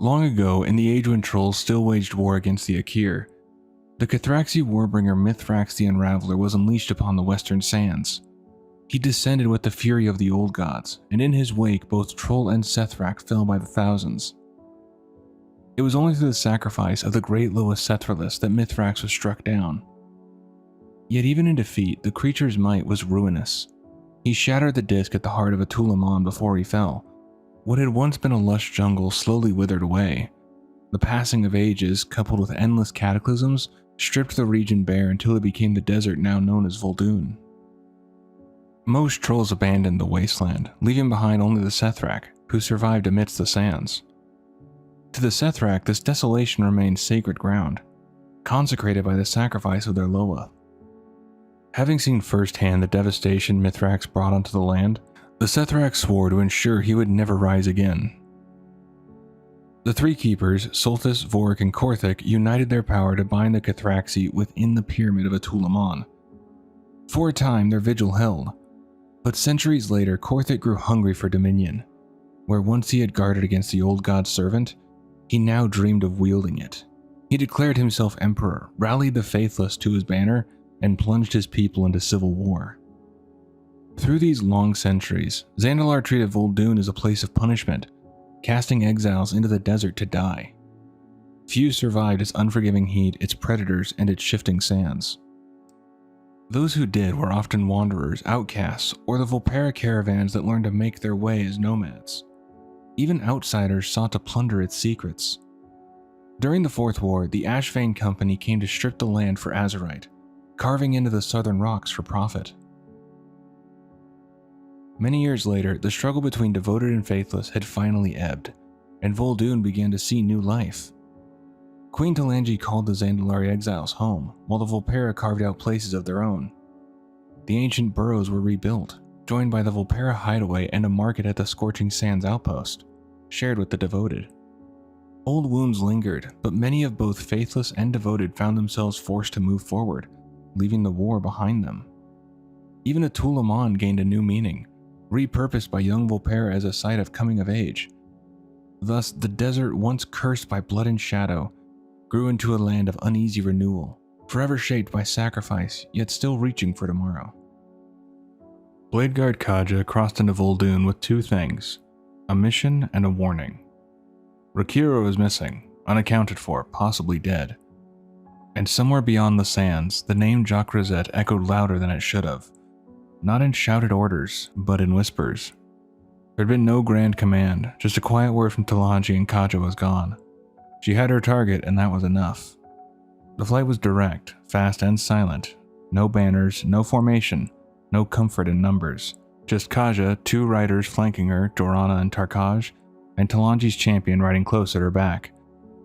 Long ago, in the age when trolls still waged war against the Akir, the Cathraxi warbringer Mythrax the Unraveler was unleashed upon the western sands. He descended with the fury of the old gods, and in his wake both troll and Sethrak fell by the thousands. It was only through the sacrifice of the great lowest Sethraliss that Mythrax was struck down. Yet even in defeat, the creature's might was ruinous. He shattered the disc at the heart of Atulamon before he fell. What had once been a lush jungle slowly withered away. The passing of ages, coupled with endless cataclysms, stripped the region bare until it became the desert now known as Vol'dun. Most trolls abandoned the wasteland, leaving behind only the Sethrak, who survived amidst the sands. To the Sethrak, this desolation remained sacred ground, consecrated by the sacrifice of their Loa. Having seen firsthand the devastation Mythrax brought onto the land, the Sethrak swore to ensure he would never rise again. The three keepers, Solthis, Vorrik, and Vorrik, united their power to bind the Cathraxi within the pyramid of Atulamon. For a time, their vigil held, but centuries later, Vorrik grew hungry for dominion. Where once he had guarded against the old god's servant, he now dreamed of wielding it. He declared himself emperor, rallied the Faithless to his banner, and plunged his people into civil war. Through these long centuries, Zandalar treated Vol'dun as a place of punishment, casting exiles into the desert to die. Few survived its unforgiving heat, its predators, and its shifting sands. Those who did were often wanderers, outcasts, or the Volpera caravans that learned to make their way as nomads. Even outsiders sought to plunder its secrets. During the Fourth War, the Ashvane Company came to strip the land for Azerite, carving into the southern rocks for profit. Many years later, the struggle between Devoted and Faithless had finally ebbed, and Vol'dun began to see new life. Queen Talanji called the Zandalari exiles home, while the Volpera carved out places of their own. The ancient burrows were rebuilt, joined by the Volpera hideaway and a market at the Scorching Sands outpost, shared with the Devoted. Old wounds lingered, but many of both Faithless and Devoted found themselves forced to move forward, leaving the war behind them. Even Atulamon gained a new meaning, repurposed by young Volpera as a site of coming of age. Thus, the desert, once cursed by blood and shadow, grew into a land of uneasy renewal, forever shaped by sacrifice, yet still reaching for tomorrow. Bladeguard Kaja crossed into Vol'dun with two things, a mission and a warning. Rakera was missing, unaccounted for, possibly dead. And somewhere beyond the sands, the name Jakra'zet echoed louder than it should have. Not in shouted orders, but in whispers. There had been no grand command, just a quiet word from Talanji and Kaja was gone. She had her target, and that was enough. The flight was direct, fast and silent. No banners, no formation, no comfort in numbers. Just Kaja, two riders flanking her, Jorana and Tarkaj, and Talanji's champion riding close at her back,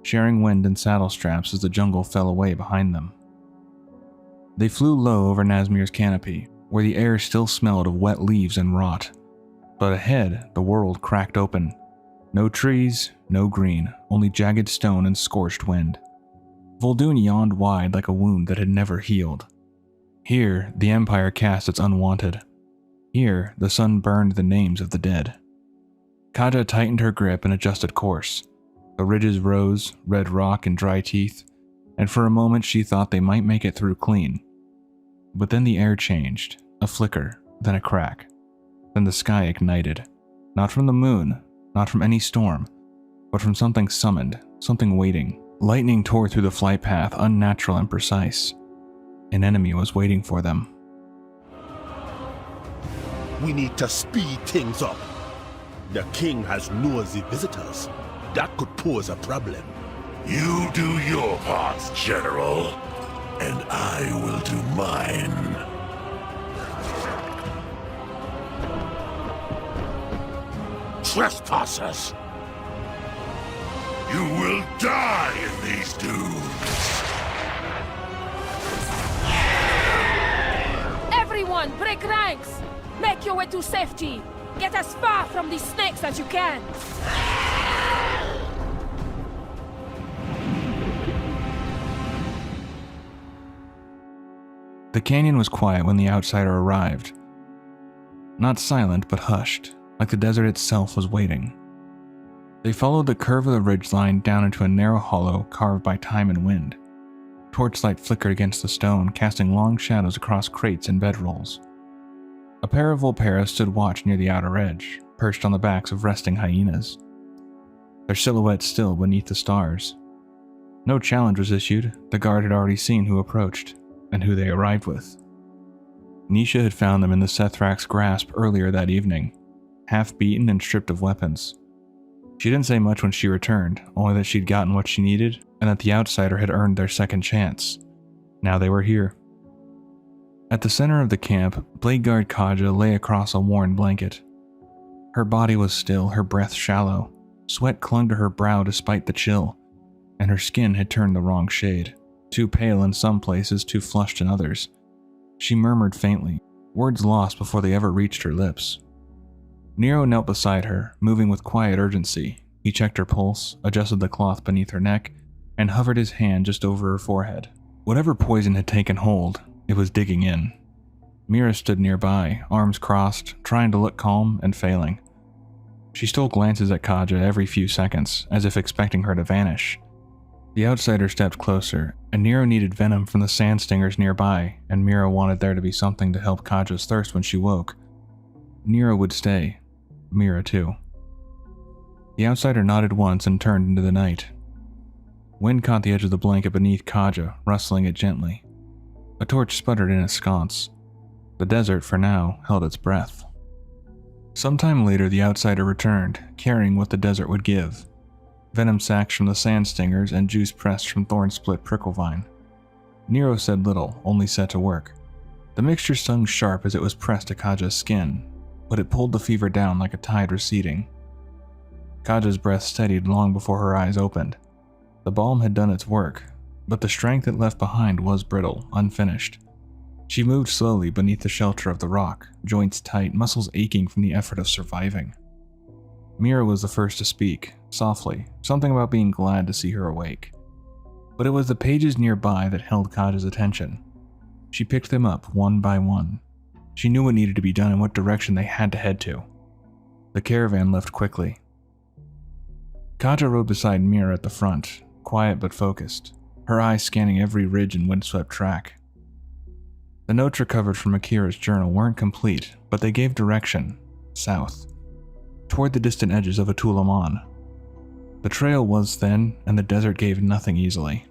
sharing wind and saddle straps as the jungle fell away behind them. They flew low over Nazmir's canopy, where the air still smelled of wet leaves and rot. But ahead, the world cracked open. No trees, no green, only jagged stone and scorched wind. Vol'dun yawned wide like a wound that had never healed. Here, the Empire cast its unwanted. Here, the sun burned the names of the dead. Kaja tightened her grip and adjusted course. The ridges rose, red rock and dry teeth, and for a moment she thought they might make it through clean. But then the air changed, a flicker, then a crack. Then the sky ignited. Not from the moon, not from any storm, but from something summoned, something waiting. Lightning tore through the flight path, unnatural and precise. An enemy was waiting for them. We need to speed things up. The king has nosy visitors. That could pose a problem. You do your parts, General, and I will do mine. Trespassers! You will die in these dunes! Everyone, break ranks! Make your way to safety! Get as far from these snakes as you can! The canyon was quiet when the outsider arrived. Not silent, but hushed, like the desert itself was waiting. They followed the curve of the ridgeline down into a narrow hollow carved by time and wind. Torchlight flickered against the stone, casting long shadows across crates and bedrolls. A pair of Volpera stood watch near the outer edge, perched on the backs of resting hyenas, their silhouettes still beneath the stars. No challenge was issued. The guard had already seen who approached, and who they arrived with. Nisha had found them in the Sethraliss grasp earlier that evening, half beaten and stripped of weapons. She didn't say much when she returned, only that she'd gotten what she needed, and that the outsider had earned their second chance. Now they were here. At the center of the camp, Blade Guard Kaja lay across a worn blanket. Her body was still, her breath shallow. Sweat clung to her brow despite the chill, and her skin had turned the wrong shade, too pale in some places, too flushed in others. She murmured faintly, words lost before they ever reached her lips. Nero knelt beside her, moving with quiet urgency. He checked her pulse, adjusted the cloth beneath her neck, and hovered his hand just over her forehead. Whatever poison had taken hold, it was digging in. Mira stood nearby, arms crossed, trying to look calm and failing. She stole glances at Kaja every few seconds, as if expecting her to vanish. The outsider stepped closer, and Nero needed venom from the sand stingers nearby, and Mira wanted there to be something to help Kaja's thirst when she woke. Nero would stay. Mira too. The outsider nodded once and turned into the night. Wind caught the edge of the blanket beneath Kaja, rustling it gently. A torch sputtered in a sconce. The desert, for now, held its breath. Sometime later, the outsider returned, carrying what the desert would give. Venom sacs from the sand stingers and juice pressed from thorn-split pricklevine. Nero said little, only set to work. The mixture stung sharp as it was pressed to Kaja's skin, but it pulled the fever down like a tide receding. Kaja's breath steadied long before her eyes opened. The balm had done its work, but the strength it left behind was brittle, unfinished. She moved slowly beneath the shelter of the rock, joints tight, muscles aching from the effort of surviving. Mira was the first to speak, softly, something about being glad to see her awake. But it was the pages nearby that held Kaja's attention. She picked them up one by one. She knew what needed to be done and what direction they had to head to. The caravan left quickly. Kaja rode beside Mira at the front, quiet but focused, her eyes scanning every ridge and windswept track. The notes recovered from Akira's journal weren't complete, but they gave direction, south, toward the distant edges of Atulaman. The trail was thin, and the desert gave nothing easily.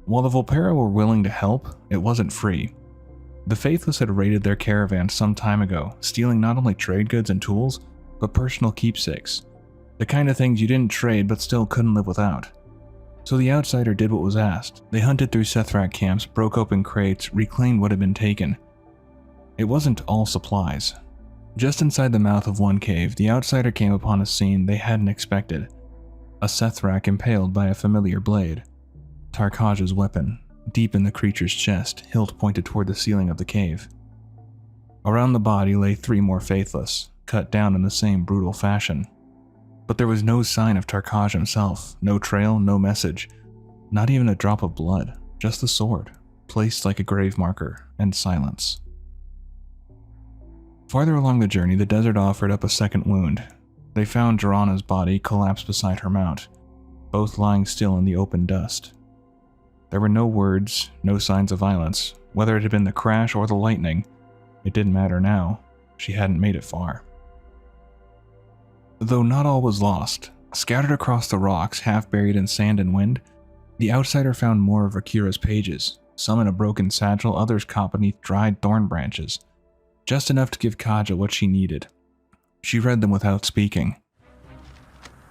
While the Volpera were willing to help, it wasn't free. The Faithless had raided their caravan some time ago, stealing not only trade goods and tools, but personal keepsakes, the kind of things you didn't trade but still couldn't live without. So the outsider did what was asked. They hunted through Sethraliss camps, broke open crates, reclaimed what had been taken. It wasn't all supplies. Just inside the mouth of one cave, the outsider came upon a scene they hadn't expected. A Sethraliss impaled by a familiar blade. Tarkaja's weapon, deep in the creature's chest, hilt pointed toward the ceiling of the cave. Around the body lay 3 more Faithless, cut down in the same brutal fashion. But there was no sign of Tarkaja himself, no trail, no message, not even a drop of blood, just the sword, placed like a grave marker, and silence. Farther along the journey, the desert offered up a second wound. They found Jorana's body collapsed beside her mount, both lying still in the open dust. There were no words, no signs of violence. Whether it had been the crash or the lightning, it didn't matter now. She hadn't made it far. Though not all was lost, scattered across the rocks, half buried in sand and wind, the outsider found more of Rakera's pages, some in a broken satchel, others caught beneath dried thorn branches, just enough to give Kaja what she needed. She read them without speaking.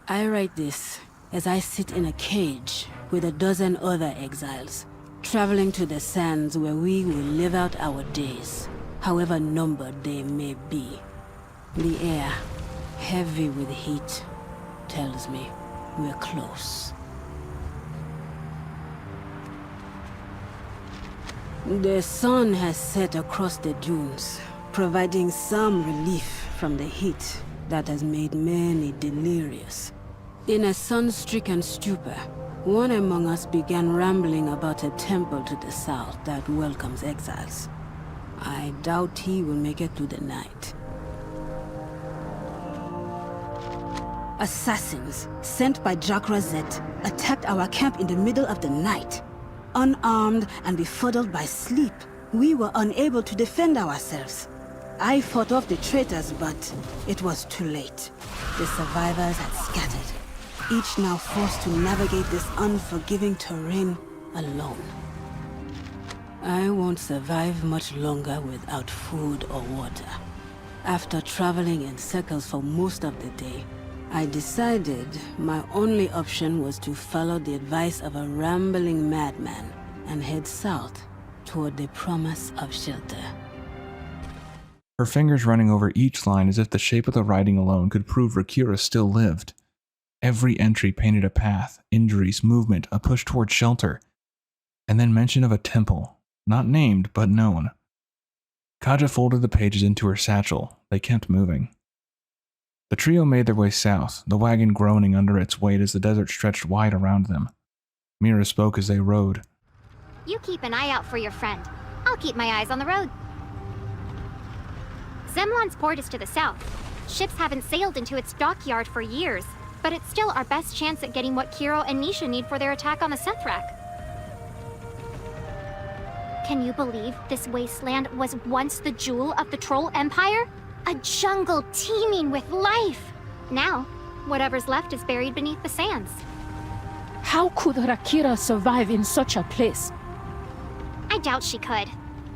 I write this as I sit in a cage with a dozen other exiles, traveling to the sands where we will live out our days, however numbered they may be. The air, heavy with heat, tells me we're close. The sun has set across the dunes, providing some relief from the heat that has made many delirious. In a sun-stricken stupor, one among us began rambling about a temple to the south that welcomes exiles. I doubt he will make it through the night. Assassins, sent by Jakra'zet, attacked our camp in the middle of the night. Unarmed and befuddled by sleep, we were unable to defend ourselves. I fought off the traitors, but it was too late. The survivors had scattered, each now forced to navigate this unforgiving terrain alone. I won't survive much longer without food or water. After traveling in circles for most of the day, I decided my only option was to follow the advice of a rambling madman and head south toward the promise of shelter. Her fingers running over each line as if the shape of the writing alone could prove Rakera still lived. Every entry painted a path, injuries, movement, a push toward shelter, and then mention of a temple, not named but known. Kaja folded the pages into her satchel. They kept moving. The trio made their way south, the wagon groaning under its weight as the desert stretched wide around them. Mira spoke as they rode. You keep an eye out for your friend. I'll keep my eyes on the road. Zemlon's port is to the south. Ships haven't sailed into its dockyard for years, but it's still our best chance at getting what Kiro and Nisha need for their attack on the Sethrak. Can you believe this wasteland was once the jewel of the Troll Empire? A jungle teeming with life! Now, whatever's left is buried beneath the sands. How could Rakera survive in such a place? I doubt she could.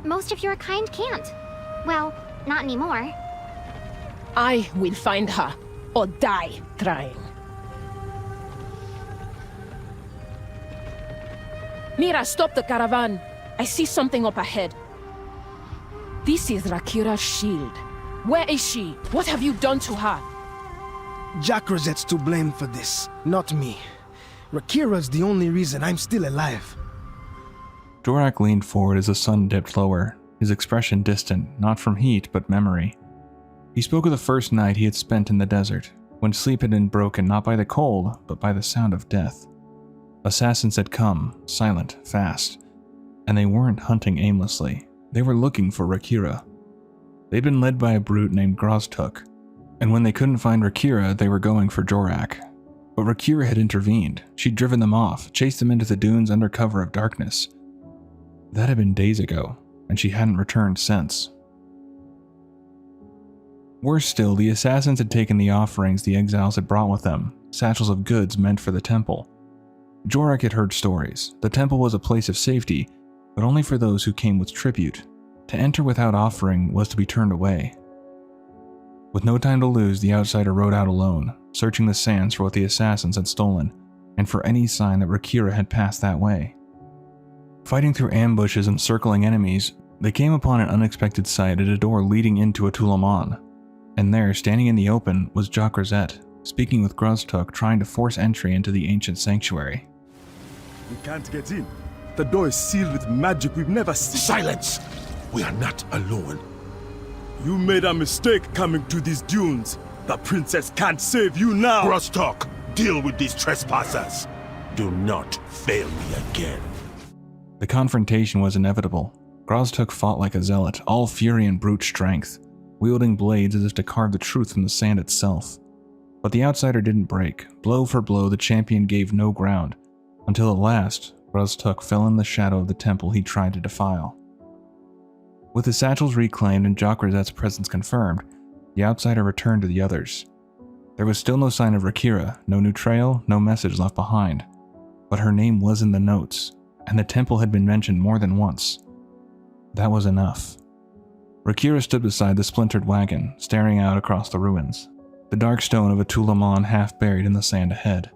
Most of your kind can't. Well, not anymore. I will find her, or die trying. Mira, stop the caravan. I see something up ahead. This is Rakera's shield. Where is she? What have you done to her? Jakra'zet's to blame for this, not me. Rakera's the only reason I'm still alive. Jorrak leaned forward as the sun dipped lower, his expression distant, not from heat but memory. He spoke of the first night he had spent in the desert, when sleep had been broken not by the cold, but by the sound of death. Assassins had come, silent, fast, and they weren't hunting aimlessly. They were looking for Rakera. They'd been led by a brute named Groztuk, and when they couldn't find Rakera, they were going for Jorrak. But Rakera had intervened. She'd driven them off, chased them into the dunes under cover of darkness. That had been days ago, and she hadn't returned since. Worse still, the assassins had taken the offerings the exiles had brought with them, satchels of goods meant for the temple. Jorrak had heard stories. The temple was a place of safety, but only for those who came with tribute. To enter without offering was to be turned away. With no time to lose, the outsider rode out alone, searching the sands for what the assassins had stolen, and for any sign that Rakera had passed that way. Fighting through ambushes and circling enemies, they came upon an unexpected sight at a door leading into a Tulaman, and there, standing in the open, was Jakra'zet, speaking with Groztuk, trying to force entry into the ancient sanctuary. We can't get in. The door is sealed with magic we've never seen. Silence! We are not alone. You made a mistake coming to these dunes. The princess can't save you now. Groztuk, deal with these trespassers. Do not fail me again. The confrontation was inevitable. Groztuk fought like a zealot, all fury and brute strength, wielding blades as if to carve the truth from the sand itself. But the outsider didn't break. Blow for blow, the champion gave no ground, until at last, Groztuk fell in the shadow of the temple he tried to defile. With the satchels reclaimed and Jakra'zet's presence confirmed, the outsider returned to the others. There was still no sign of Rakera, no new trail, no message left behind. But her name was in the notes, and the temple had been mentioned more than once. That was enough. Rakera stood beside the splintered wagon, staring out across the ruins, the dark stone of a Tulaman half buried in the sand ahead.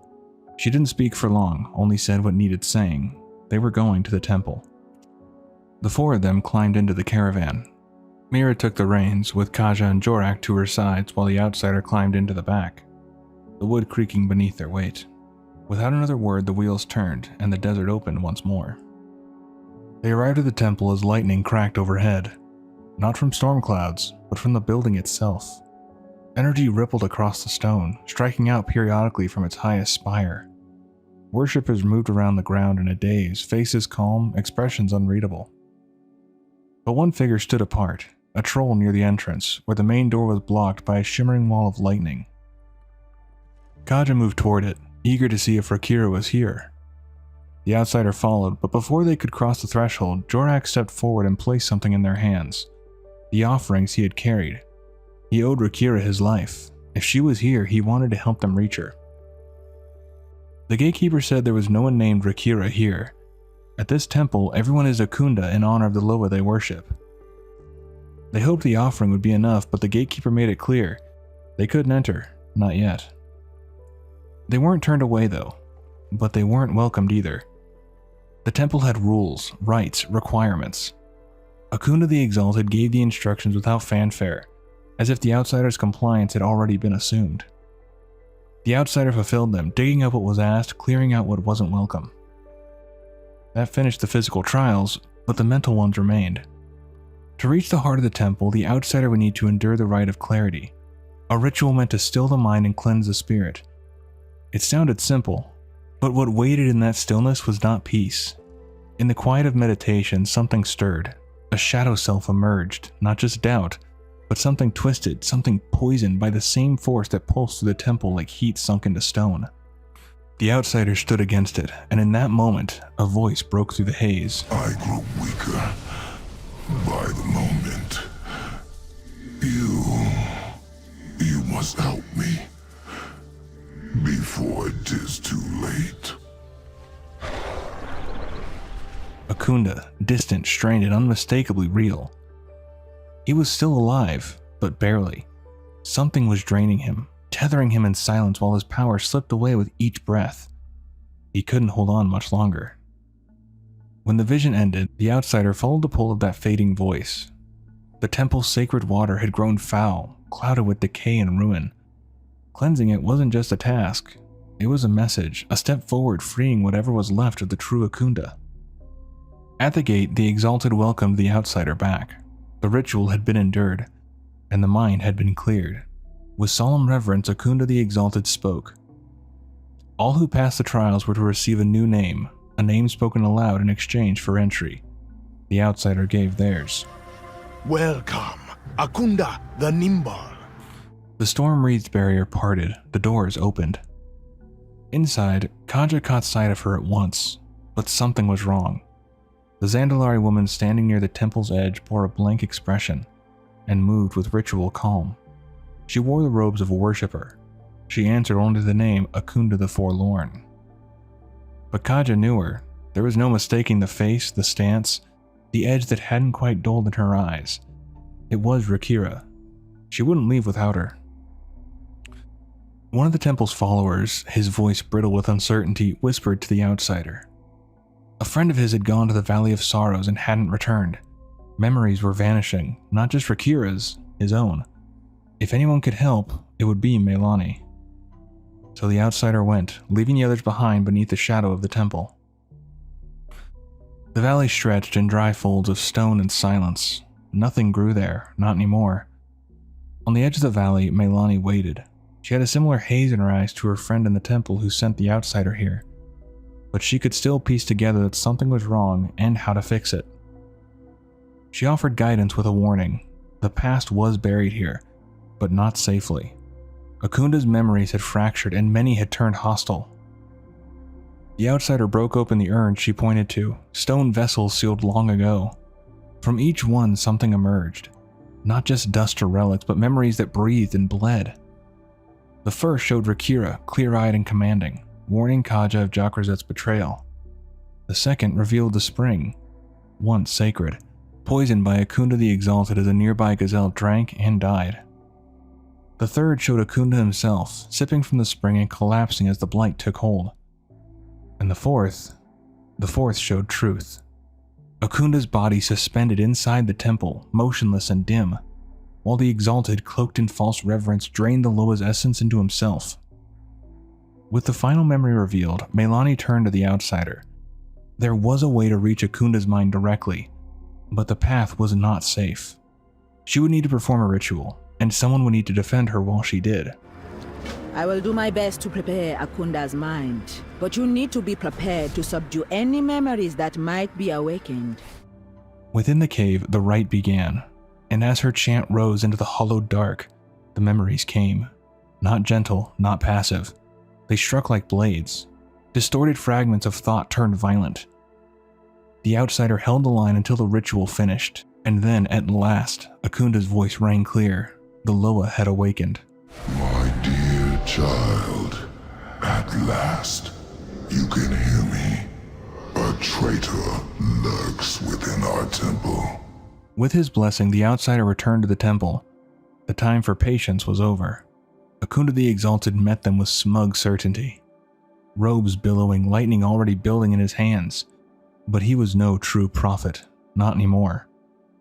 She didn't speak for long, only said what needed saying. They were going to the temple. The four of them climbed into the caravan. Mira took the reins, with Kaja and Jorrak to her sides while the outsider climbed into the back, the wood creaking beneath their weight. Without another word, the wheels turned, and the desert opened once more. They arrived at the temple as lightning cracked overhead, not from storm clouds, but from the building itself. Energy rippled across the stone, striking out periodically from its highest spire. Worshippers moved around the ground in a daze, faces calm, expressions unreadable. But one figure stood apart, a troll near the entrance, where the main door was blocked by a shimmering wall of lightning. Kaja moved toward it, eager to see if Rakera was here. The outsider followed, but before they could cross the threshold, Jorak stepped forward and placed something in their hands. The offerings he had carried. He owed Rakera his life. If she was here, he wanted to help them reach her. The gatekeeper said there was no one named Rakera here. At this temple, everyone is Akunda in honor of the Loa they worship. They hoped the offering would be enough, but the gatekeeper made it clear they couldn't enter, not yet. They weren't turned away though, but they weren't welcomed either. The temple had rules, rights, requirements. Akunda the Exalted gave the instructions without fanfare, as if the outsider's compliance had already been assumed. The outsider fulfilled them, digging up what was asked, clearing out what wasn't welcome. That finished the physical trials, but the mental ones remained. To reach the heart of the temple, the outsider would need to endure the rite of clarity, a ritual meant to still the mind and cleanse the spirit. It sounded simple, but what waited in that stillness was not peace. In the quiet of meditation, something stirred. A shadow self emerged, not just doubt, but something twisted, something poisoned by the same force that pulsed through the temple like heat sunk into stone. The outsider stood against it, and in that moment, a voice broke through the haze. I grow weaker by the moment. You must help me before it is too late. Akunda, distant, strained, and unmistakably real. He was still alive, but barely. Something was draining him, tethering him in silence while his power slipped away with each breath. He couldn't hold on much longer. When the vision ended, the outsider followed the pull of that fading voice. The temple's sacred water had grown foul, clouded with decay and ruin. Cleansing it wasn't just a task, it was a message, a step forward freeing whatever was left of the true Akunda. At the gate, the Exalted welcomed the outsider back. The ritual had been endured, and the mind had been cleared. With solemn reverence, Akunda the Exalted spoke. All who passed the trials were to receive a new name, a name spoken aloud in exchange for entry. The outsider gave theirs. Welcome, Akunda the Nimble. The storm-wreathed barrier parted, the doors opened. Inside, Kaja caught sight of her at once, but something was wrong. The Zandalari woman standing near the temple's edge bore a blank expression, and moved with ritual calm. She wore the robes of a worshipper. She answered only to the name Akunda the Forlorn. But Kaja knew her. There was no mistaking the face, the stance, the edge that hadn't quite dulled in her eyes. It was Rakera. She wouldn't leave without her. One of the temple's followers, his voice brittle with uncertainty, whispered to the outsider. A friend of his had gone to the Valley of Sorrows and hadn't returned. Memories were vanishing, not just Rakera's, his own. If anyone could help, it would be Meilani. So the outsider went, leaving the others behind beneath the shadow of the temple. The valley stretched in dry folds of stone and silence. Nothing grew there, not anymore. On the edge of the valley, Meilani waited. She had a similar haze in her eyes to her friend in the temple who sent the outsider here. But she could still piece together that something was wrong and how to fix it. She offered guidance with a warning. The past was buried here, but not safely. Akunda's memories had fractured and many had turned hostile. The outsider broke open the urn she pointed to, stone vessels sealed long ago. From each one something emerged. Not just dust or relics, but memories that breathed and bled. The first showed Rakera, clear-eyed and commanding, warning Kaja of Jakra'zet's betrayal. The second revealed the spring, once sacred, poisoned by Akunda the Exalted as a nearby gazelle drank and died. The third showed Akunda himself, sipping from the spring and collapsing as the blight took hold. And the fourth showed truth. Akunda's body suspended inside the temple, motionless and dim, while the Exalted, cloaked in false reverence, drained the Loa's essence into himself. With the final memory revealed, Meilani turned to the outsider. There was a way to reach Akunda's mind directly, but the path was not safe. She would need to perform a ritual, and someone would need to defend her while she did. I will do my best to prepare Akunda's mind, but you need to be prepared to subdue any memories that might be awakened. Within the cave, the rite began, and as her chant rose into the hollowed dark, the memories came. Not gentle, not passive, They struck like blades. Distorted fragments of thought turned violent. The outsider held the line until the ritual finished, and then, at last, Akunda's voice rang clear. The Loa had awakened. My dear child, at last, you can hear me. A traitor lurks within our temple. With his blessing, the outsider returned to the temple. The time for patience was over. Akunda the Exalted met them with smug certainty. Robes billowing, lightning already building in his hands. But he was no true prophet, not anymore.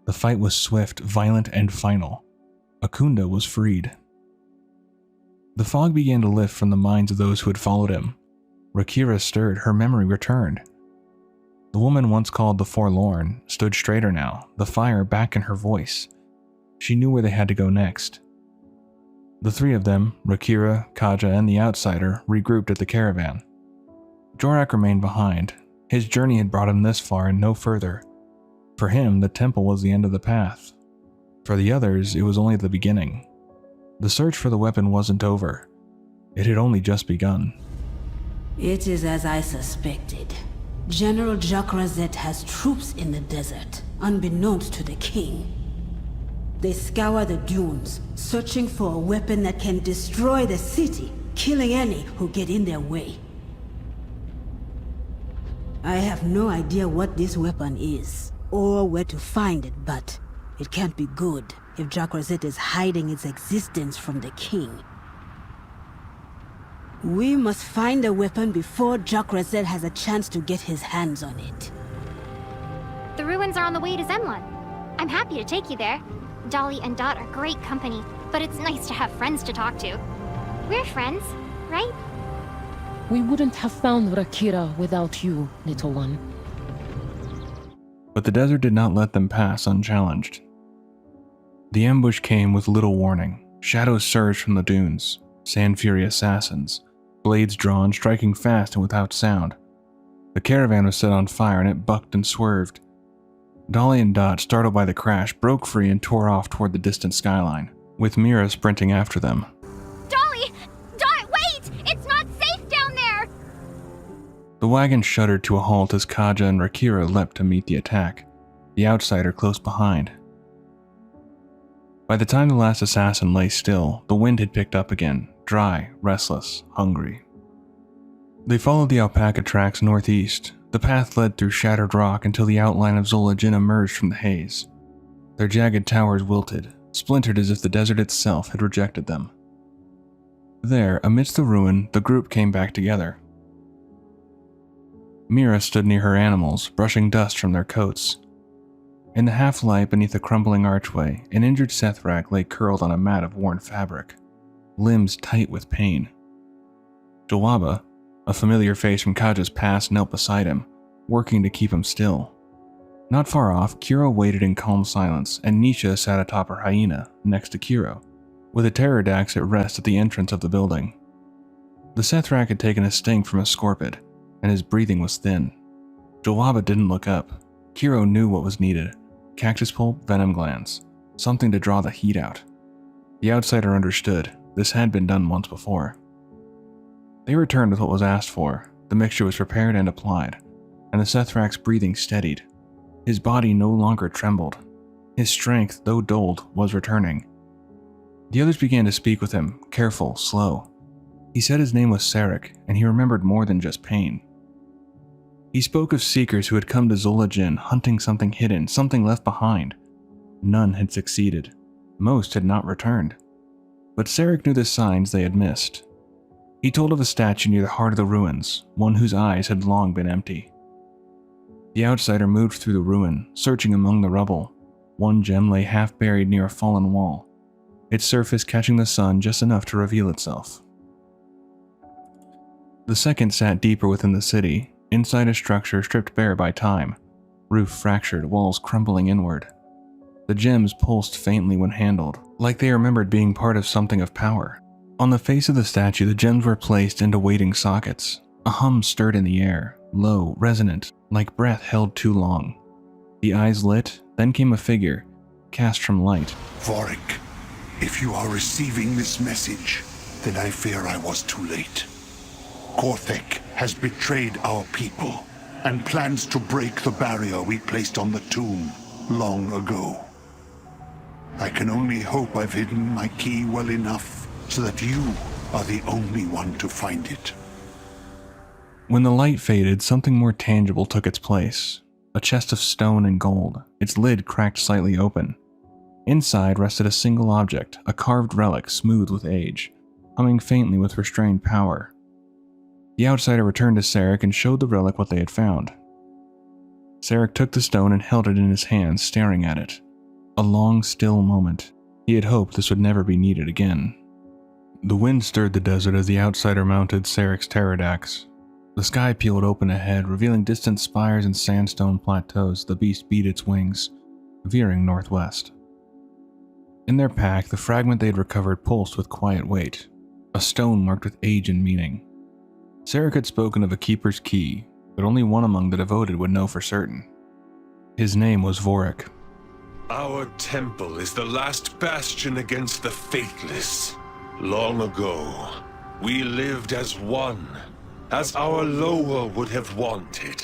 The fight was swift, violent, and final. Akunda was freed. The fog began to lift from the minds of those who had followed him. Rakera stirred, her memory returned. The woman once called the Forlorn stood straighter now, the fire back in her voice. She knew where they had to go next. The three of them, Rakera, Kaja, and the outsider, regrouped at the caravan. Jorrak remained behind. His journey had brought him this far and no further. For him, the temple was the end of the path. For the others, it was only the beginning. The search for the weapon wasn't over. It had only just begun. It is as I suspected. General Jakra'zet has troops in the desert, unbeknownst to the king. They scour the dunes, searching for a weapon that can destroy the city, killing any who get in their way. I have no idea what this weapon is, or where to find it, but it can't be good if Jakra'zet is hiding its existence from the king. We must find the weapon before Jakra'zet has a chance to get his hands on it. The ruins are on the way to Zemlon. I'm happy to take you there. Dolly and Dot are great company, but it's nice to have friends to talk to. We're friends, right? We wouldn't have found Rakera without you, little one. But the desert did not let them pass unchallenged. The ambush came with little warning. Shadows surged from the dunes, Sand Fury assassins, blades drawn, striking fast and without sound. The caravan was set on fire and it bucked and swerved. Dolly and Dot, startled by the crash, broke free and tore off toward the distant skyline, with Mira sprinting after them. Dolly! Dot, wait! It's not safe down there! The wagon shuddered to a halt as Kaja and Rakera leapt to meet the attack, the outsider close behind. By the time the last assassin lay still, the wind had picked up again, dry, restless, hungry. They followed the alpaca tracks northeast. The path led through shattered rock until the outline of Vol'dun emerged from the haze. Their jagged towers wilted, splintered as if the desert itself had rejected them. There, amidst the ruin, the group came back together. Mira stood near her animals, brushing dust from their coats. In the half-light beneath a crumbling archway, an injured Sethraliss lay curled on a mat of worn fabric, limbs tight with pain. Jawaba, a familiar face from Kaja's past, knelt beside him, working to keep him still. Not far off, Kiro waited in calm silence, and Nisha sat atop her hyena, next to Kiro, with a pterodax at rest at the entrance of the building. The Sethraliss had taken a sting from a scorpid, and his breathing was thin. Jawaba didn't look up. Kiro knew what was needed. Cactus pulp, venom glands, something to draw the heat out. The outsider understood. This had been done once before. They returned with what was asked for. The mixture was prepared and applied, and the Sethraliss' breathing steadied. His body no longer trembled. His strength, though dulled, was returning. The others began to speak with him, careful, slow. He said his name was Sarek, and he remembered more than just pain. He spoke of seekers who had come to Vol'dun hunting something hidden, something left behind. None had succeeded. Most had not returned. But Sarek knew the signs they had missed. He told of a statue near the heart of the ruins, one whose eyes had long been empty. The outsider moved through the ruin, searching among the rubble. One gem lay half buried near a fallen wall, its surface catching the sun just enough to reveal itself. The second sat deeper within the city, inside a structure stripped bare by time, roof fractured, walls crumbling inward. The gems pulsed faintly when handled, like they remembered being part of something of power. On the face of the statue, the gems were placed into waiting sockets. A hum stirred in the air, low, resonant, like breath held too long. The eyes lit, then came a figure, cast from light. Vorrik, if you are receiving this message, then I fear I was too late. Korthek has betrayed our people and plans to break the barrier we placed on the tomb long ago. I can only hope I've hidden my key well enough so that you are the only one to find it. When the light faded, something more tangible took its place. A chest of stone and gold, its lid cracked slightly open. Inside rested a single object, a carved relic smooth with age, humming faintly with restrained power. The outsider returned to Sarek and showed the relic what they had found. Sarek took the stone and held it in his hands, staring at it. A long, still moment. He had hoped this would never be needed again. The wind stirred the desert as the outsider mounted Sarek's pterodax. The sky peeled open ahead, revealing distant spires and sandstone plateaus. The beast beat its wings, veering northwest. In their pack, the fragment they had recovered pulsed with quiet weight, a stone marked with age and meaning. Sarek had spoken of a keeper's key, but only one among the devoted would know for certain. His name was Vorrik. Our temple is the last bastion against the Faithless. Long ago, we lived as one, as our lower would have wanted.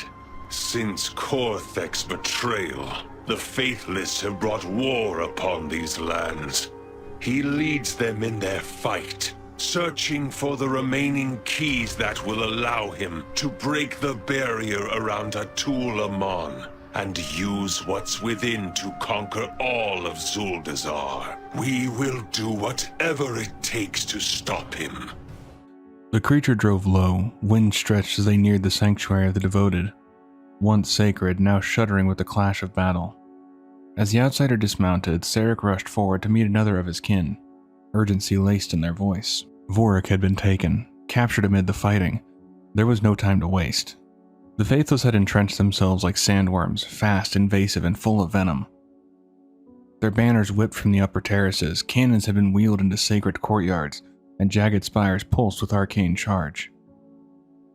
Since Korthek's betrayal, the Faithless have brought war upon these lands. He leads them in their fight, searching for the remaining keys that will allow him to break the barrier around Atul Aman and use what's within to conquer all of Zuldazar. We will do whatever it takes to stop him. The creature drove low, wind stretched as they neared the sanctuary of the devoted, once sacred, now shuddering with the clash of battle. As the outsider dismounted, Sarek rushed forward to meet another of his kin, urgency laced in their voice. Vorrik had been taken, captured amid the fighting. There was no time to waste. The Faithless had entrenched themselves like sandworms, fast, invasive, and full of venom. Their banners whipped from the upper terraces, cannons had been wheeled into sacred courtyards, and jagged spires pulsed with arcane charge.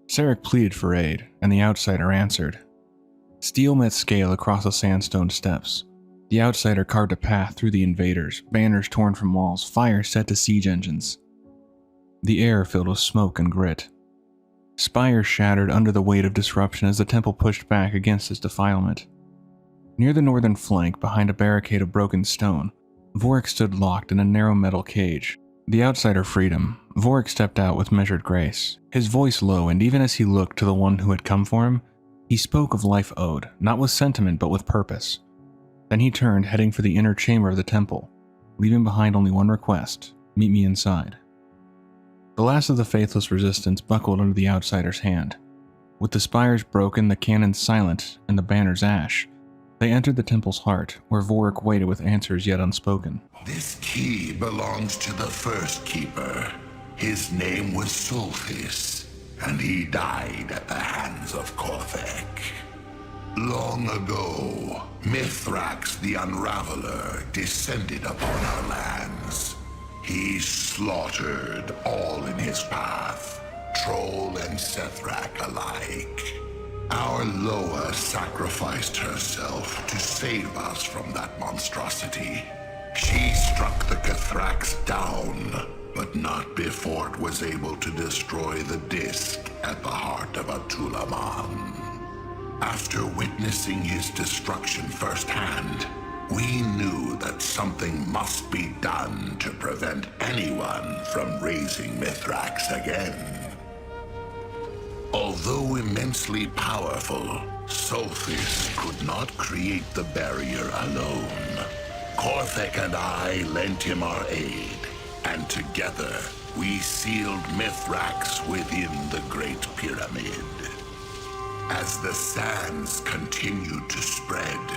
Sarek pleaded for aid, and the outsider answered. Steel met scale across the sandstone steps. The outsider carved a path through the invaders, banners torn from walls, fire set to siege engines. The air filled with smoke and grit. Spires shattered under the weight of disruption as the temple pushed back against its defilement. Near the northern flank, behind a barricade of broken stone, Vorrik stood locked in a narrow metal cage. The outsider freed him. Vorrik stepped out with measured grace, his voice low, and even as he looked to the one who had come for him, he spoke of life owed, not with sentiment but with purpose. Then he turned, heading for the inner chamber of the temple, leaving behind only one request: meet me inside. The last of the Faithless resistance buckled under the outsider's hand. With the spires broken, the cannons silent, and the banners ash, they entered the temple's heart, where Vorrik waited with answers yet unspoken. This key belongs to the first keeper. His name was Sulthis, and he died at the hands of Korthek. Long ago, Mythrax the Unraveler descended upon our lands. He slaughtered all in his path, Troll and Sethrak alike. Our Loa sacrificed herself to save us from that monstrosity. She struck the Mythrax down, but not before it was able to destroy the disc at the heart of Atul Aman. After witnessing his destruction firsthand, we knew that something must be done to prevent anyone from raising Mythrax again. Although immensely powerful, Sulthis could not create the barrier alone. Korthek and I lent him our aid, and together we sealed Mythrax within the Great Pyramid. As the sands continued to spread,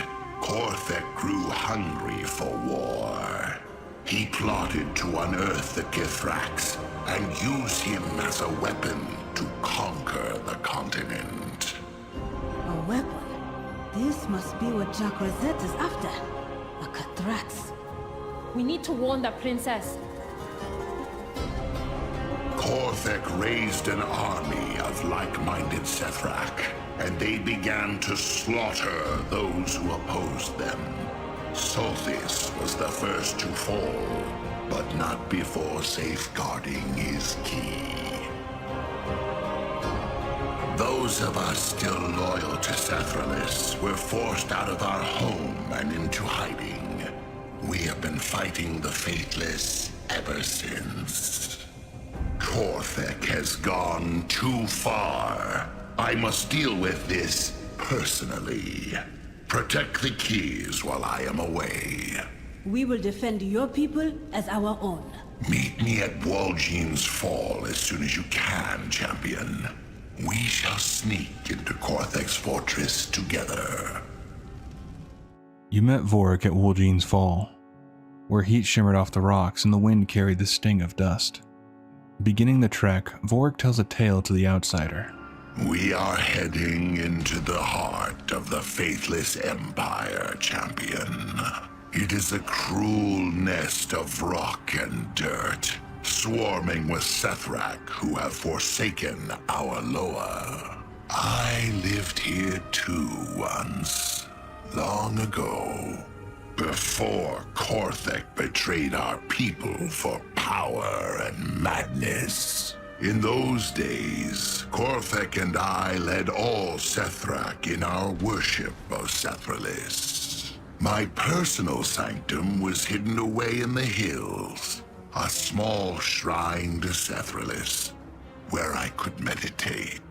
Korthek grew hungry for war. He plotted to unearth the Mythrax and use him as a weapon to conquer the continent. A weapon? This must be what Jakra'zet is after. A Mythrax. We need to warn the princess. Korthek raised an army of like-minded Sethrak, and they began to slaughter those who opposed them. Sulthis was the first to fall, but not before safeguarding his key. Those of us still loyal to Sethraliss were forced out of our home and into hiding. We have been fighting the Faithless ever since. Korthek has gone too far. I must deal with this personally. Protect the keys while I am away. We will defend your people as our own. Meet me at Vol'dun's Fall as soon as you can, champion. We shall sneak into Korthek's fortress together. You met Vorrik at Vol'dun's Fall, where heat shimmered off the rocks and the wind carried the sting of dust. Beginning the trek, Vorrik tells a tale to the outsider. We are heading into the heart of the Faithless Empire, champion. It is a cruel nest of rock and dirt, swarming with Sethrak who have forsaken our Loa. I lived here too once, long ago, before Korthek betrayed our people for power and madness. In those days, Korthek and I led all Sethrak in our worship of Sethraliss. My personal sanctum was hidden away in the hills, a small shrine to Sethraliss, where I could meditate.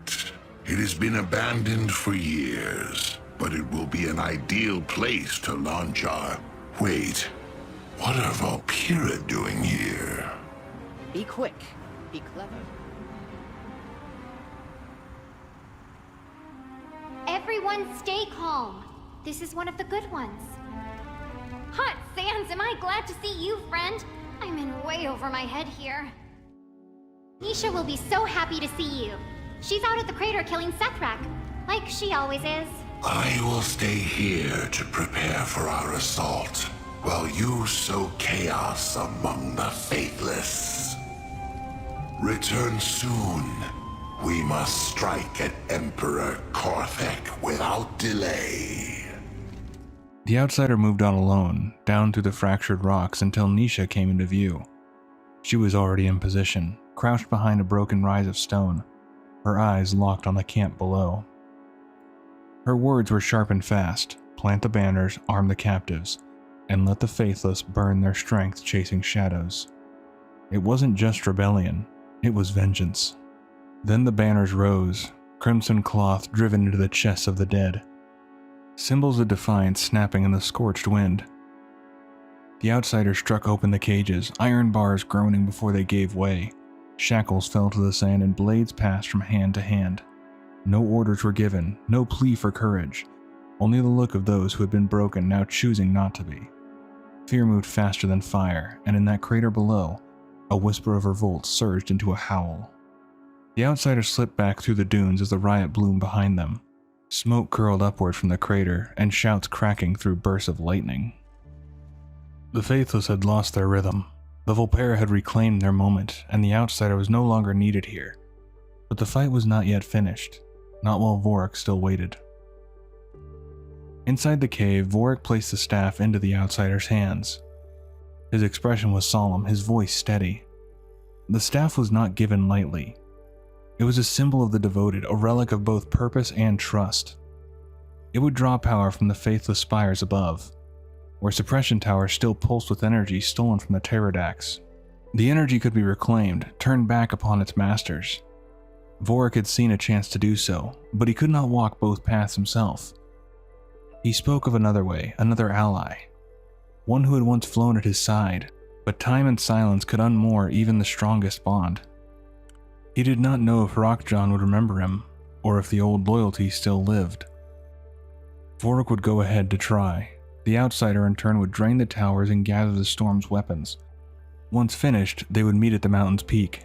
It has been abandoned for years, but it will be an ideal place to launch our... Wait, what are Valkyra doing here? Be quick. Be clever. Everyone stay calm. This is one of the good ones. Hot Sans, am I glad to see you, friend? I'm in way over my head here. Nisha will be so happy to see you. She's out at the crater killing Sethrak, like she always is. I will stay here to prepare for our assault, while you sow chaos among the Faithless. Return soon. We must strike at Emperor Korthek without delay. The outsider moved on alone, down through the fractured rocks until Nisha came into view. She was already in position, crouched behind a broken rise of stone, her eyes locked on the camp below. Her words were sharp and fast: plant the banners, arm the captives, and let the Faithless burn their strength chasing shadows. It wasn't just rebellion, it was vengeance. Then the banners rose, crimson cloth driven into the chests of the dead, symbols of defiance snapping in the scorched wind. The outsider struck open the cages, iron bars groaning before they gave way. Shackles fell to the sand and blades passed from hand to hand. No orders were given, no plea for courage, only the look of those who had been broken now choosing not to be. Fear moved faster than fire, and in that crater below, a whisper of revolt surged into a howl. The outsiders slipped back through the dunes as the riot bloomed behind them. Smoke curled upward from the crater, and shouts cracking through bursts of lightning. The Faithless had lost their rhythm. The Volpera had reclaimed their moment, and the outsider was no longer needed here. But the fight was not yet finished, not while Vorrik still waited. Inside the cave, Vorrik placed the staff into the outsider's hands. His expression was solemn, his voice steady. The staff was not given lightly. It was a symbol of the devoted, a relic of both purpose and trust. It would draw power from the Faithless spires above, where suppression towers still pulsed with energy stolen from the Pterodax. The energy could be reclaimed, turned back upon its masters. Vorrik had seen a chance to do so, but he could not walk both paths himself. He spoke of another way, another ally, one who had once flown at his side, but time and silence could unmoor even the strongest bond. He did not know if Rakera would remember him, or if the old loyalty still lived. Vorrik would go ahead to try. The outsider in turn would drain the towers and gather the storm's weapons. Once finished, they would meet at the mountain's peak.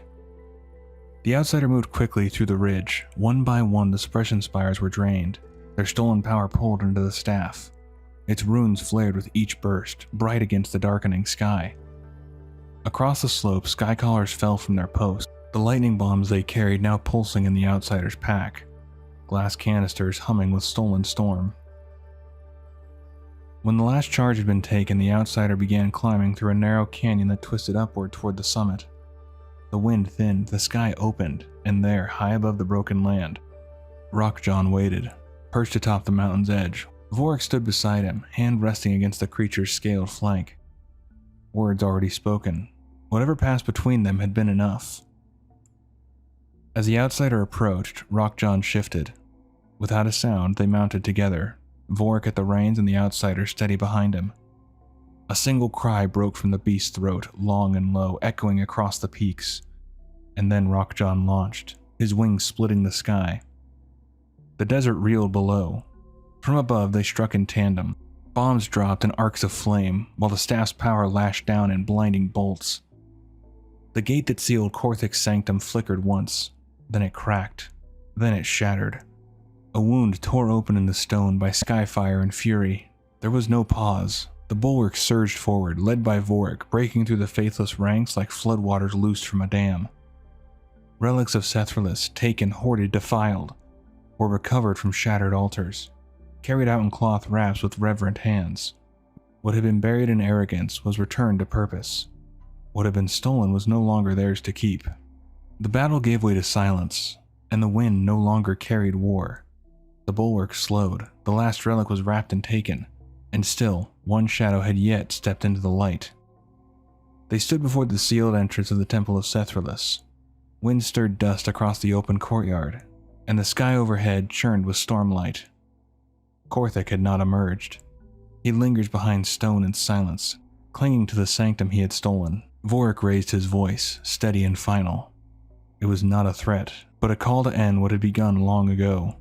The outsider moved quickly through the ridge. One by one, the suppression spires were drained, their stolen power pulled into the staff. Its runes flared with each burst, bright against the darkening sky. Across the slope, skycallers fell from their posts, the lightning bombs they carried now pulsing in the outsider's pack, glass canisters humming with stolen storm. When the last charge had been taken, the outsider began climbing through a narrow canyon that twisted upward toward the summit. The wind thinned, the sky opened, and there, high above the broken land, Rockjohn waited, perched atop the mountain's edge. Vorrik stood beside him, hand resting against the creature's scaled flank. Words already spoken. Whatever passed between them had been enough. As the outsider approached, Rockjohn shifted. Without a sound, they mounted together, Vorrik at the reins and the outsider steady behind him. A single cry broke from the beast's throat, long and low, echoing across the peaks. And then Rockjohn launched, his wings splitting the sky. The desert reeled below. From above, they struck in tandem. Bombs dropped in arcs of flame, while the staff's power lashed down in blinding bolts. The gate that sealed Korthik's sanctum flickered once, then it cracked, then it shattered. A wound tore open in the stone by skyfire and fury. There was no pause. The bulwark surged forward, led by Vorrik, breaking through the Faithless ranks like floodwaters loosed from a dam. Relics of Sethraliss, taken, hoarded, defiled, were recovered from shattered altars, carried out in cloth wraps with reverent hands. What had been buried in arrogance was returned to purpose. What had been stolen was no longer theirs to keep. The battle gave way to silence, and the wind no longer carried war. The bulwark slowed, the last relic was wrapped and taken, and still, one shadow had yet stepped into the light. They stood before the sealed entrance of the Temple of Sethraliss. Wind stirred dust across the open courtyard, and the sky overhead churned with stormlight. Korthik had not emerged. He lingers behind stone in silence, clinging to the sanctum he had stolen. Vorrik raised his voice, steady and final. It was not a threat, but a call to end what had begun long ago.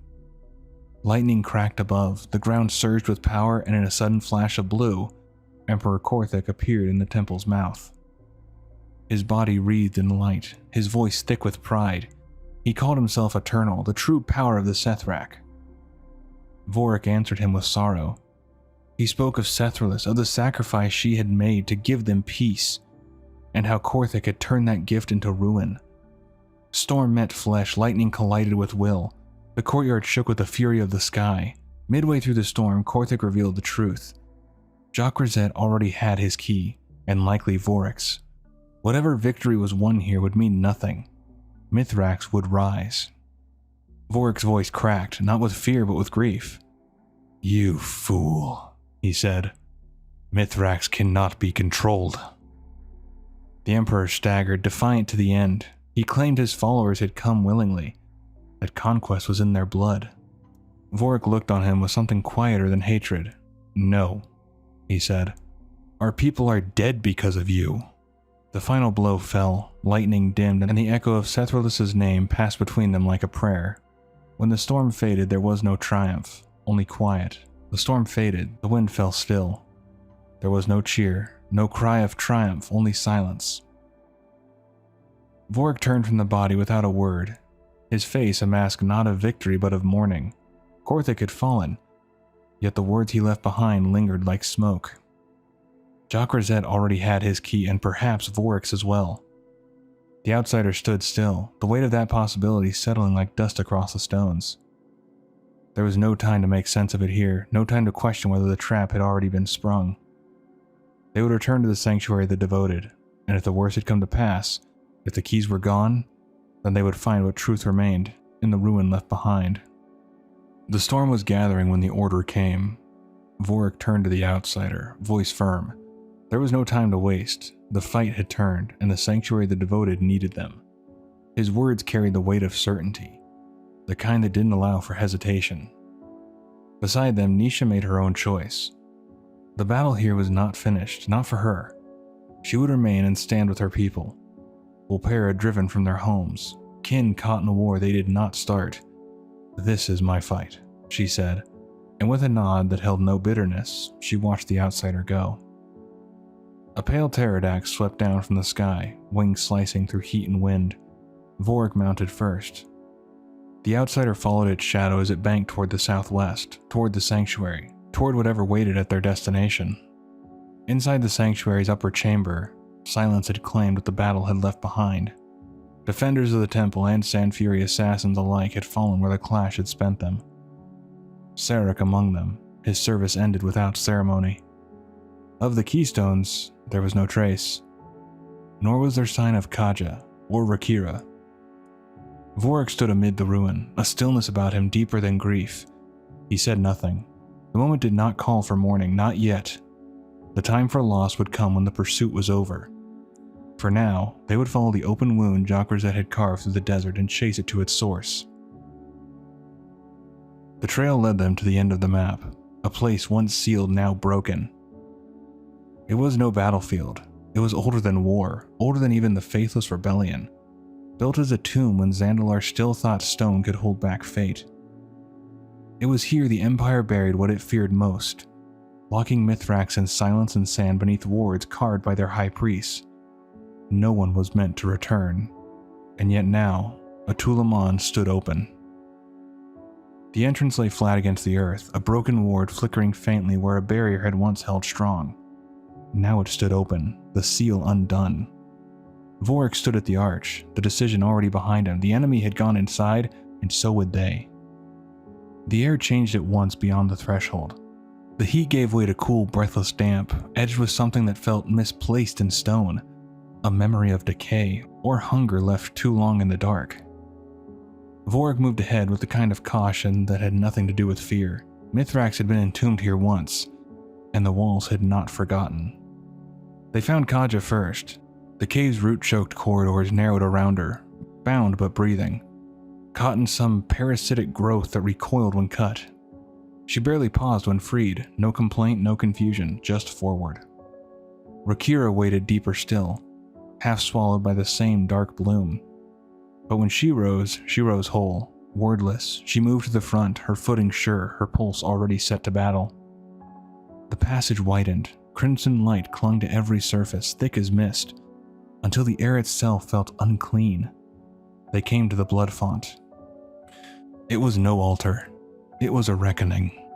Lightning cracked above, the ground surged with power, and in a sudden flash of blue, Emperor Korthik appeared in the temple's mouth. His body wreathed in light, his voice thick with pride. He called himself Eternal, the true power of the Sethrak. Vorrik answered him with sorrow. He spoke of Sethraliss, of the sacrifice she had made to give them peace, and how Korthik had turned that gift into ruin. Storm met flesh, lightning collided with will. The courtyard shook with the fury of the sky. Midway through the storm, Korthik revealed the truth. Jakra'zet already had his key, and likely Vorrik's. Whatever victory was won here would mean nothing. Mythrax would rise. Vorrik's voice cracked, not with fear but with grief. "You fool," he said. "Mythrax cannot be controlled." The Emperor staggered, defiant to the end. He claimed his followers had come willingly, that conquest was in their blood. Vorrik looked on him with something quieter than hatred. "No," he said. "Our people are dead because of you." The final blow fell, lightning dimmed, and the echo of Sethraliss's name passed between them like a prayer. When the storm faded, there was no triumph, only quiet. The storm faded, the wind fell still. There was no cheer, no cry of triumph, only silence. Vorrik turned from the body without a word, his face a mask not of victory but of mourning. Korthik had fallen, yet the words he left behind lingered like smoke. Jakra'zet already had his key, and perhaps Vorrik's as well. The outsider stood still, the weight of that possibility settling like dust across the stones. There was no time to make sense of it here, no time to question whether the trap had already been sprung. They would return to the sanctuary of the devoted, and if the worst had come to pass, if the keys were gone, then they would find what truth remained in the ruin left behind. The storm was gathering when the order came. Vorrik turned to the outsider, voice firm. There was no time to waste. The fight had turned, and the sanctuary of the devoted needed them. His words carried the weight of certainty, the kind that didn't allow for hesitation. Beside them, Nisha made her own choice. The battle here was not finished, not for her. She would remain and stand with her people. Vol'dun driven from their homes, kin caught in a war they did not start. "This is my fight," she said, and with a nod that held no bitterness, she watched the outsider go. A pale pterodact swept down from the sky, wings slicing through heat and wind. Vorrik mounted first. The outsider followed its shadow as it banked toward the southwest, toward the sanctuary, toward whatever waited at their destination. Inside the sanctuary's upper chamber, silence had claimed what the battle had left behind. Defenders of the temple and Sand Fury assassins alike had fallen where the clash had spent them. Sarek among them, his service ended without ceremony. Of the keystones, there was no trace, nor was there sign of Kaja or Rakera. Vorrik stood amid the ruin, a stillness about him deeper than grief. He said nothing. The moment did not call for mourning, not yet. The time for loss would come when the pursuit was over. For now, they would follow the open wound Jakra'zet had carved through the desert and chase it to its source. The trail led them to the end of the map, a place once sealed, now broken. It was no battlefield. It was older than war, older than even the Faithless rebellion. Built as a tomb when Zandalar still thought stone could hold back fate. It was here the Empire buried what it feared most, locking Mythrax in silence and sand beneath wards carved by their high priests. No one was meant to return, and yet now, Atulamon stood open. The entrance lay flat against the earth, a broken ward flickering faintly where a barrier had once held strong. Now it stood open, the seal undone. Vorrik stood at the arch, the decision already behind him. The enemy had gone inside, and so would they. The air changed at once beyond the threshold. The heat gave way to cool, breathless damp, edged with something that felt misplaced in stone, a memory of decay or hunger left too long in the dark. Vorrik moved ahead with the kind of caution that had nothing to do with fear. Mythrax had been entombed here once, and the walls had not forgotten. They found Kaja first. The cave's root-choked corridors narrowed around her, bound but breathing, caught in some parasitic growth that recoiled when cut. She barely paused when freed, no complaint, no confusion, just forward. Rakera waited deeper still, half swallowed by the same dark bloom. But when she rose whole, wordless. She moved to the front, her footing sure, her pulse already set to battle. The passage widened, crimson light clung to every surface, thick as mist, until the air itself felt unclean. They came to the blood font. It was no altar. It was a reckoning.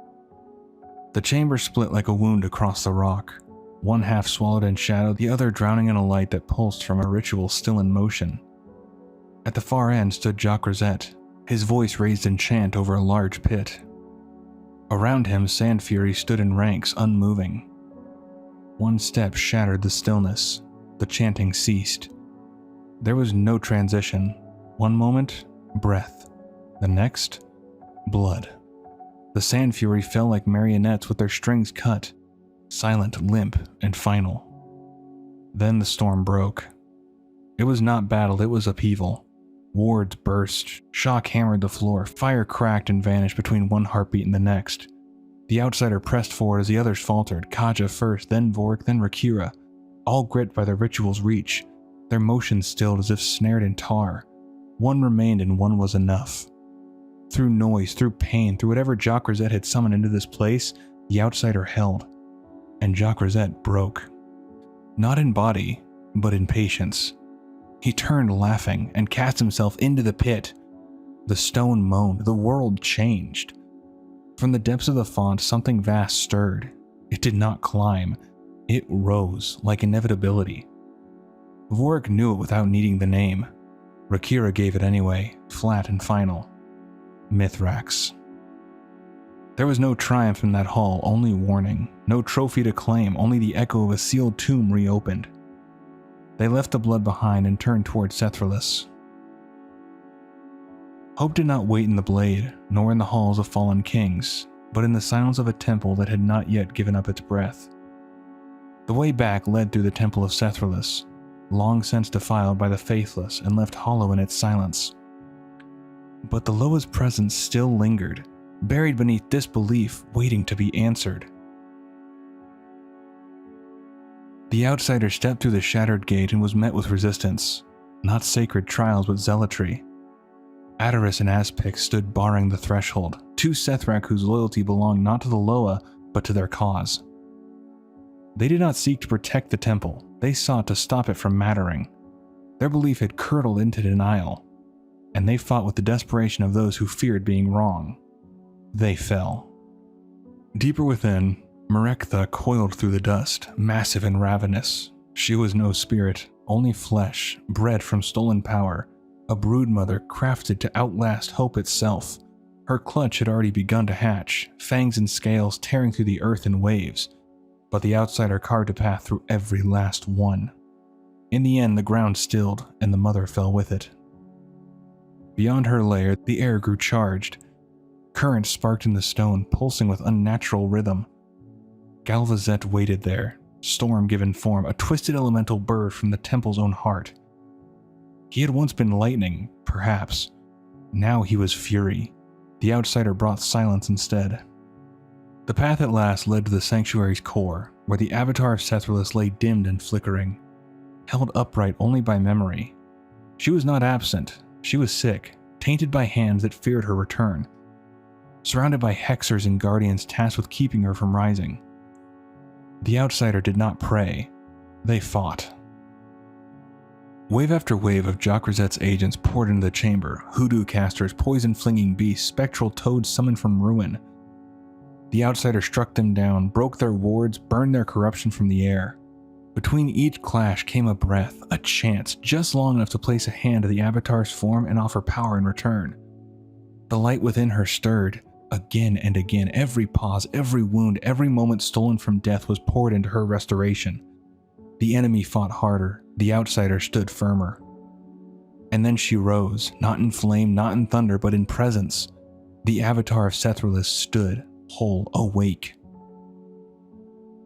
The chamber split like a wound across the rock, one half swallowed in shadow, the other drowning in a light that pulsed from a ritual still in motion. At the far end stood Jakra'zet, his voice raised in chant over a large pit. Around him, Sand Fury stood in ranks, unmoving. One step shattered the stillness. The chanting ceased. There was no transition. One moment, breath. The next, blood. The Sand Fury fell like marionettes with their strings cut, silent, limp, and final. Then the storm broke. It was not battle, it was upheaval. Wards burst, shock hammered the floor, fire cracked and vanished between one heartbeat and the next. The outsider pressed forward as the others faltered, Kaja first, then Vorrik, then Rakera, all gripped by their ritual's reach, their motions stilled as if snared in tar. One remained and one was enough. Through noise, through pain, through whatever Jakra'zet had summoned into this place, the outsider held. And Jakra'zet broke. Not in body, but in patience. He turned laughing and cast himself into the pit. The stone moaned, the world changed. From the depths of the font, something vast stirred. It did not climb. It rose, like inevitability. Vorrik knew it without needing the name. Rakera gave it anyway, flat and final. Mythrax. There was no triumph in that hall, only warning. No trophy to claim, only the echo of a sealed tomb reopened. They left the blood behind and turned toward Sethraliss. Hope did not wait in the blade, nor in the halls of fallen kings, but in the silence of a temple that had not yet given up its breath. The way back led through the temple of Sethraliss, long since defiled by the Faithless and left hollow in its silence. But the lowest presence still lingered, buried beneath disbelief, waiting to be answered. The outsider stepped through the shattered gate and was met with resistance, not sacred trials but zealotry. Adaris and Aspix stood barring the threshold, two Sethrak whose loyalty belonged not to the Loa but to their cause. They did not seek to protect the temple, they sought to stop it from mattering. Their belief had curdled into denial, and they fought with the desperation of those who feared being wrong. They fell. Deeper within, Merektha coiled through the dust, massive and ravenous. She was no spirit, only flesh, bred from stolen power, a broodmother crafted to outlast hope itself. Her clutch had already begun to hatch, fangs and scales tearing through the earth in waves, but the outsider carved a path through every last one. In the end, the ground stilled, and the mother fell with it. Beyond her lair, the air grew charged. Currents sparked in the stone, pulsing with unnatural rhythm. Jakra'zet waited there, storm given form, a twisted elemental bird from the temple's own heart. He had once been lightning, perhaps. Now he was fury. The outsider brought silence instead. The path at last led to the sanctuary's core, where the Avatar of Sethraliss lay dimmed and flickering, held upright only by memory. She was not absent, she was sick, tainted by hands that feared her return, surrounded by hexers and guardians tasked with keeping her from rising. The outsider did not pray, they fought. Wave after wave of Jakra'zet's agents poured into the chamber, hoodoo casters, poison-flinging beasts, spectral toads summoned from ruin. The outsider struck them down, broke their wards, burned their corruption from the air. Between each clash came a breath, a chance, just long enough to place a hand to the Avatar's form and offer power in return. The light within her stirred, again and again. Every pause, every wound, every moment stolen from death was poured into her restoration. The enemy fought harder, the outsider stood firmer. And then she rose, not in flame, not in thunder, but in presence. The Avatar of Sethraliss stood, whole, awake.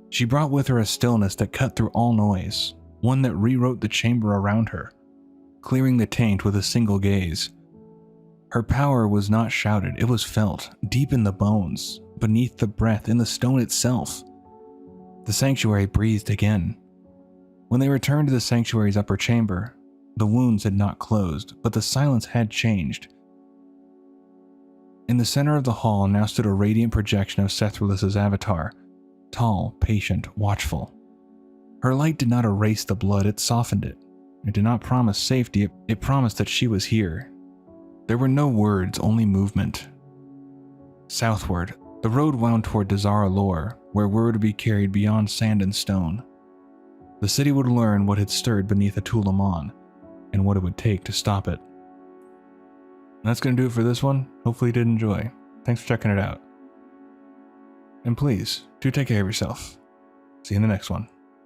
She brought with her a stillness that cut through all noise, one that rewrote the chamber around her, clearing the taint with a single gaze. Her power was not shouted, it was felt, deep in the bones, beneath the breath, in the stone itself. The sanctuary breathed again. When they returned to the sanctuary's upper chamber, the wounds had not closed, but the silence had changed. In the center of the hall now stood a radiant projection of Sethraliss's avatar, tall, patient, watchful. Her light did not erase the blood, it softened it. It did not promise safety, it promised that she was here. There were no words, only movement. Southward, the road wound toward Zandalar, where word would be carried beyond sand and stone. The city would learn what had stirred beneath Atulamon, and what it would take to stop it. And that's going to do it for this one. Hopefully you did enjoy. Thanks for checking it out. And please, do take care of yourself. See you in the next one.